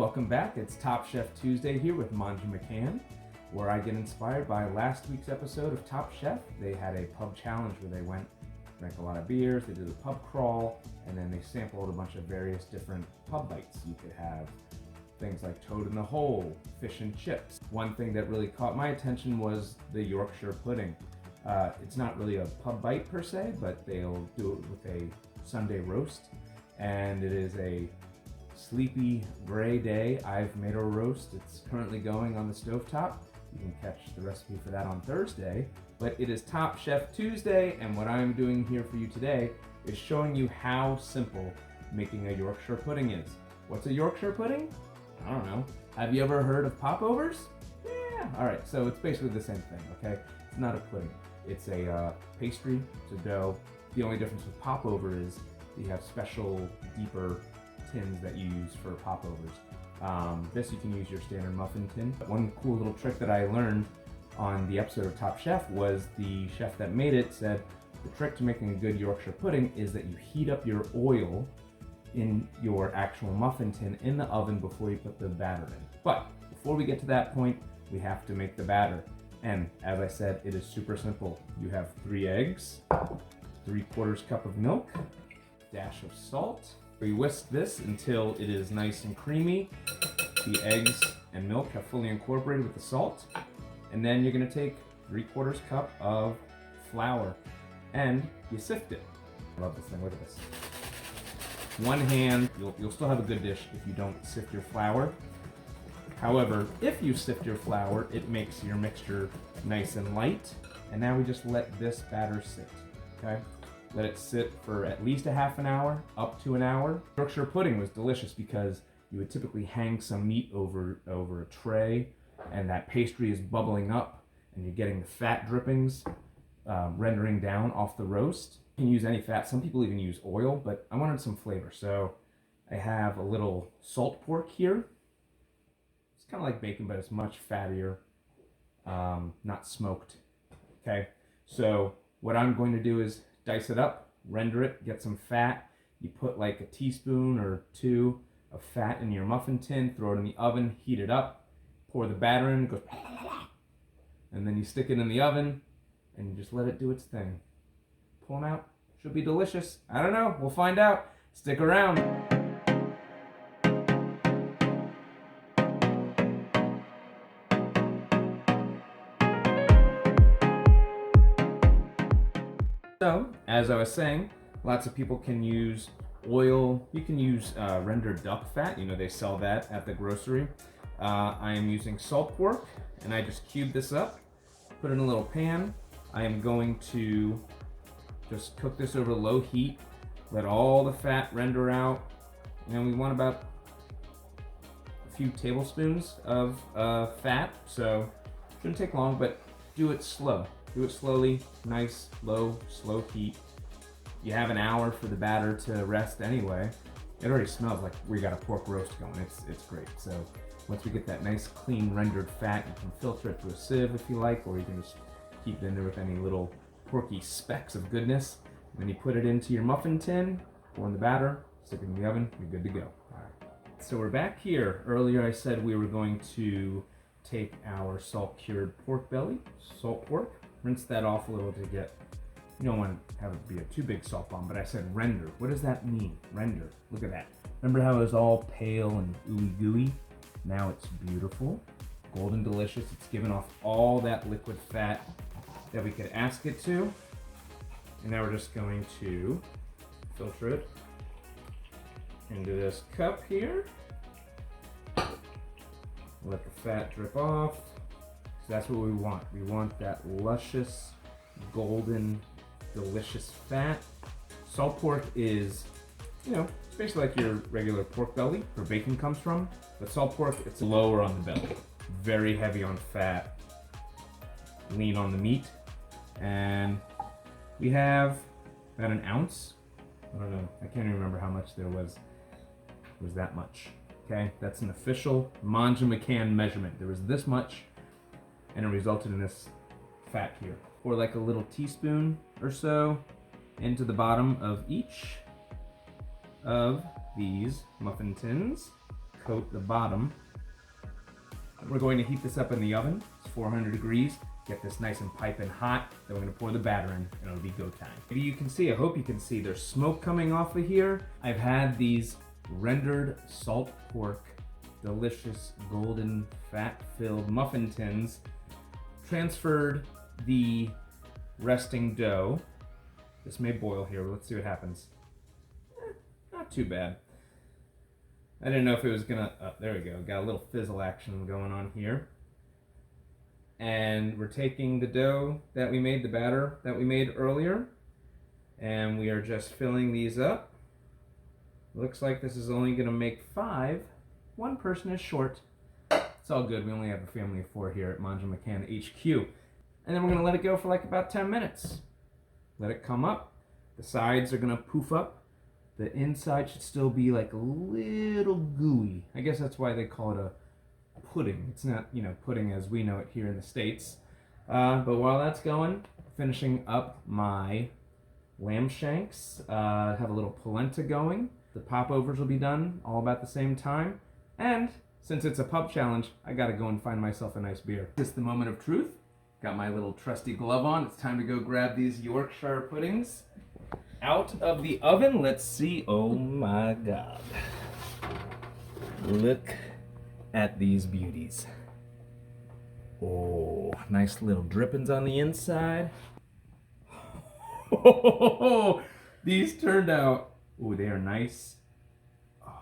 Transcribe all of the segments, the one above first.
welcome back. It's Top Chef Tuesday here with Manju McCann, where I get inspired by last week's episode of Top Chef. They had a pub challenge where they went, drank a lot of beers, they did a pub crawl, and then they sampled a bunch of various different pub bites. You could have things like toad in the hole, fish and chips. One thing that really caught my attention was the Yorkshire pudding. It's not really a pub bite per se, but they'll do it with a Sunday roast, and it is a sleepy gray day. I've made a roast. It's currently going on the stovetop. You can catch the recipe for that on Thursday, but it is Top Chef Tuesday, and what I'm doing here for you today is showing you how simple making a Yorkshire pudding is. What's a Yorkshire pudding? I don't know. Have you ever heard of popovers? Yeah. All right, so it's basically the same thing, okay? It's not a pudding. It's a pastry, it's a dough. The only difference with popover is you have special, deeper tins that you use for popovers. This you can use your standard muffin tin. One cool little trick that I learned on the episode of Top Chef was the chef that made it said the trick to making a good Yorkshire pudding is that you heat up your oil in your actual muffin tin in the oven before you put the batter in. But before we get to that point, we have to make the batter. And as I said, it is super simple. You have 3 eggs, 3/4 cup of milk, dash of salt. We whisk this until it is nice and creamy. The eggs and milk have fully incorporated with the salt. And then you're gonna take 3/4 cup of flour and you sift it. I love this thing, look at this. One hand, you'll still have a good dish if you don't sift your flour. However, if you sift your flour, it makes your mixture nice and light. And now we just let this batter sit, okay? Let it sit for at least a half an hour, up to an hour. Yorkshire pudding was delicious because you would typically hang some meat over a tray, and that pastry is bubbling up, and you're getting the fat drippings rendering down off the roast. You can use any fat. Some people even use oil, but I wanted some flavor, so I have a little salt pork here. It's kind of like bacon, but it's much fattier, not smoked. Okay, so what I'm going to do is dice it up, render it, get some fat. You put like a teaspoon or 2 of fat in your muffin tin, throw it in the oven, heat it up, pour the batter in, it goes, and then you stick it in the oven and you just let it do its thing. Pull them out. Should be delicious. I don't know. We'll find out. Stick around. So, as I was saying, lots of people can use oil. You can use rendered duck fat. You know, they sell that at the grocery. I am using salt pork, and I just cube this up, put it in a little pan. I am going to just cook this over low heat, let all the fat render out. And we want about a few tablespoons of fat, so shouldn't take long, but do it slow. Do it slowly, nice, low, slow heat. You have an hour for the batter to rest anyway. It already smells like we got a pork roast going. It's great. So once we get that nice, clean, rendered fat, you can filter it through a sieve if you like, or you can just keep it in there with any little porky specks of goodness. And then you put it into your muffin tin, pour in the batter, stick it in the oven, you're good to go. All right. So we're back here. Earlier I said we were going to take our salt-cured pork belly, salt pork, rinse that off a little to get, you don't want to have it be a too big salt bomb, but I said render. What does that mean, render? Look at that. Remember how it was all pale and ooey gooey? Now it's beautiful, golden delicious. It's given off all that liquid fat that we could ask it to. And now we're just going to filter it into this cup here. Let the fat drip off. So that's what we want. We want that luscious, golden, delicious fat. Salt pork is, it's basically like your regular pork belly where bacon comes from. But salt pork, it's lower on the belly. Very heavy on fat, lean on the meat. And we have about an ounce. I don't know, I can't even remember how much there was. It was that much. Okay, that's an official Manju McCann measurement. There was this much, and it resulted in this fat here. Pour like a little teaspoon or so into the bottom of each of these muffin tins. coat the bottom. We're going to heat this up in the oven. It's 400 degrees. Get this nice and piping hot. Then we're gonna pour the batter in, and it'll be go time. Maybe you can see, I hope you can see, there's smoke coming off of here. I've had these rendered salt pork, delicious golden fat-filled muffin tins, transferred the resting dough. This may boil here, but let's see what happens. Not too bad. I didn't know if it was gonna, there we go. Got a little fizzle action going on here. And we're taking the dough that we made, the batter that we made earlier, and we are just filling these up. Looks like this is only gonna make 5. One person is short. It's all good, we only have a family of 4 here at Monja McCann HQ. And then we're gonna let it go for like about 10 minutes. Let it come up. The sides are gonna poof up. The inside should still be like a little gooey. I guess that's why they call it a pudding. It's not, pudding as we know it here in the States. But while that's going, finishing up my lamb shanks. Have a little polenta going. The popovers will be done all about the same time. And since it's a pub challenge, I gotta go and find myself a nice beer. This is the moment of truth. Got my little trusty glove on. It's time to go grab these Yorkshire puddings out of the oven. Let's see. Oh my God. Look at these beauties. Oh, nice little drippings on the inside. Oh, these turned out. Oh, they are nice. Oh.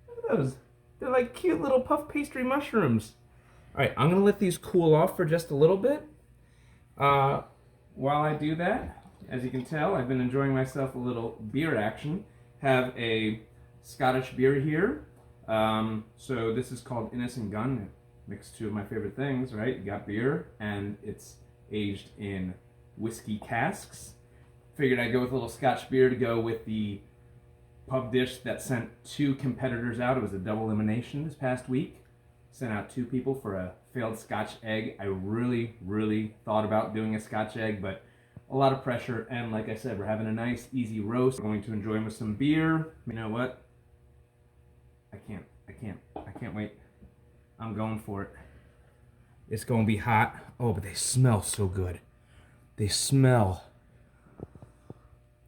Look at those. They're like cute little puff pastry mushrooms. All right, I'm gonna let these cool off for just a little bit. While I do that, as you can tell, I've been enjoying myself a little beer action. Have a Scottish beer here. So this is called Innocent Gun. It mixed 2 of my favorite things, right? You got beer, and it's aged in whiskey casks. Figured I'd go with a little Scotch beer to go with the pub dish that sent 2 competitors out. It was a double elimination this past week. Sent out 2 people for a failed Scotch egg. I really, really thought about doing a Scotch egg, but a lot of pressure. And like I said, we're having a nice, easy roast. We're going to enjoy them with some beer. You know what? I can't wait. I'm going for it. It's going to be hot. Oh, but they smell so good. They smell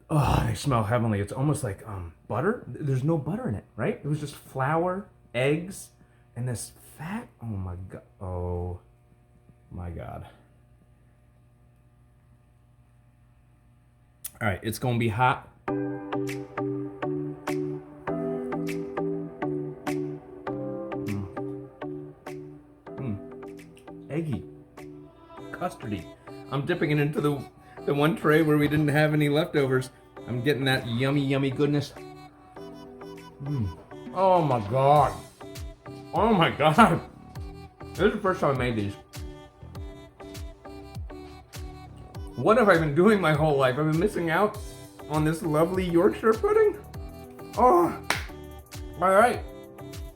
heavenly. It's almost like butter. There's no butter in it, right? It was just flour, eggs, and this fat. Oh my God. Oh my God. All right, it's going to be hot. Eggy, custardy. I'm dipping it into the one tray where we didn't have any leftovers. I'm getting that yummy, yummy goodness. Oh my God. Oh my God. This is the first time I made these. What have I been doing my whole life? I've been missing out on this lovely Yorkshire pudding. Oh, all right.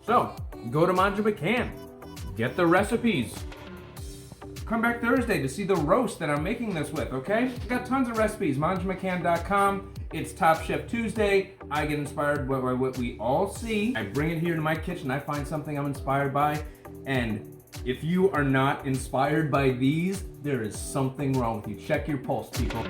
So go to Monja McCann, get the recipes. Come back Thursday to see the roast that I'm making this with, okay? I've got tons of recipes, monjamccann.com. It's Top Chef Tuesday. I get inspired by what we all see. I bring it here to my kitchen. I find something I'm inspired by. And if you are not inspired by these, there is something wrong with you. Check your pulse, people.